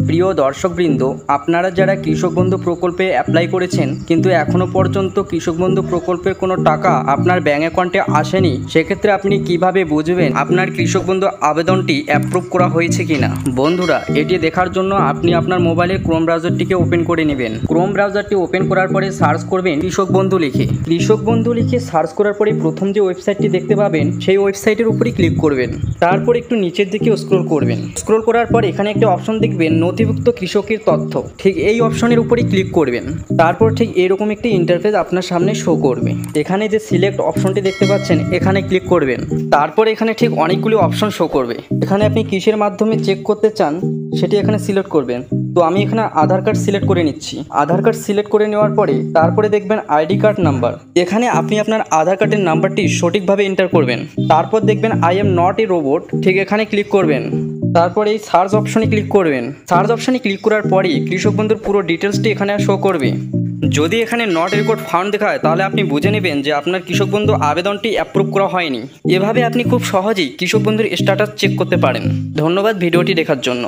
প্রিয় দর্শকবৃন্দ, আপনারা যারা কৃষক বন্ধু প্রকল্পে অ্যাপ্লাই করেছেন কিন্তু এখনও পর্যন্ত কৃষক বন্ধু প্রকল্পের কোনো টাকা আপনার ব্যাঙ্ক অ্যাকাউন্টে আসেনি, সেক্ষেত্রে আপনি কিভাবে বুঝবেন আপনার কৃষক বন্ধু আবেদনটি অ্যাপ্রুভ করা হয়েছে কিনা। বন্ধুরা, এটি দেখার জন্য আপনি আপনার মোবাইলে ক্রোম ব্রাউজারটিকে ওপেন করে নেবেন। ক্রোম ব্রাউজারটি ওপেন করার পরে সার্চ করবেন কৃষক বন্ধু লিখে। কৃষক বন্ধু লিখে সার্চ করার পরে প্রথম যে ওয়েবসাইটটি দেখতে পাবেন সেই ওয়েবসাইটের উপরে ক্লিক করবেন। তারপর একটু নিচের দিকে স্ক্রল করবেন। স্ক্রল করার পর এখানে একটা অপশন দেখবেন নথিভুক্ত কৃষকের তথ্য, ঠিক এই অপশনের উপরে ক্লিক করবেন। তারপর ঠিক এরকম একটি ইন্টারফেস আপনার সামনে শো করবে। এখানে যে সিলেক্ট অপশনটি দেখতে পাচ্ছেন এখানে ক্লিক করবেন। তারপর এখানে ঠিক অনেকগুলি অপশন শো করবে। এখানে আপনি কিসের মাধ্যমে চেক করতে চান সেটি এখানে সিলেক্ট করবেন। তো আমি এখানে আধার কার্ড সিলেক্ট করে নিচ্ছি। আধার কার্ড সিলেক্ট করে নেওয়ার পরে তারপরে দেখবেন আইডি কার্ড নাম্বার। এখানে আপনি আপনার আধার কার্ডের নাম্বারটি সঠিকভাবে এন্টার করবেন। তারপর দেখবেন I am not a robot, ঠিক এখানে ক্লিক করবেন। তারপর এই সার্চ অপশনে ক্লিক করবেন। সার্চ অপশনে ক্লিক করার পরেই কৃষক বন্ধুর পুরো ডিটেলসটি এখানে শো করবে। যদি এখানে নট রেকর্ড ফাউন্ড দেখায় তাহলে আপনি বুঝে নেবেন যে আপনার কৃষক বন্ধু আবেদনটি অ্যাপ্রুভ করা হয়নি। এভাবে আপনি খুব সহজেই কৃষক বন্ধুর স্ট্যাটাস চেক করতে পারেন। ধন্যবাদ ভিডিওটি দেখার জন্য।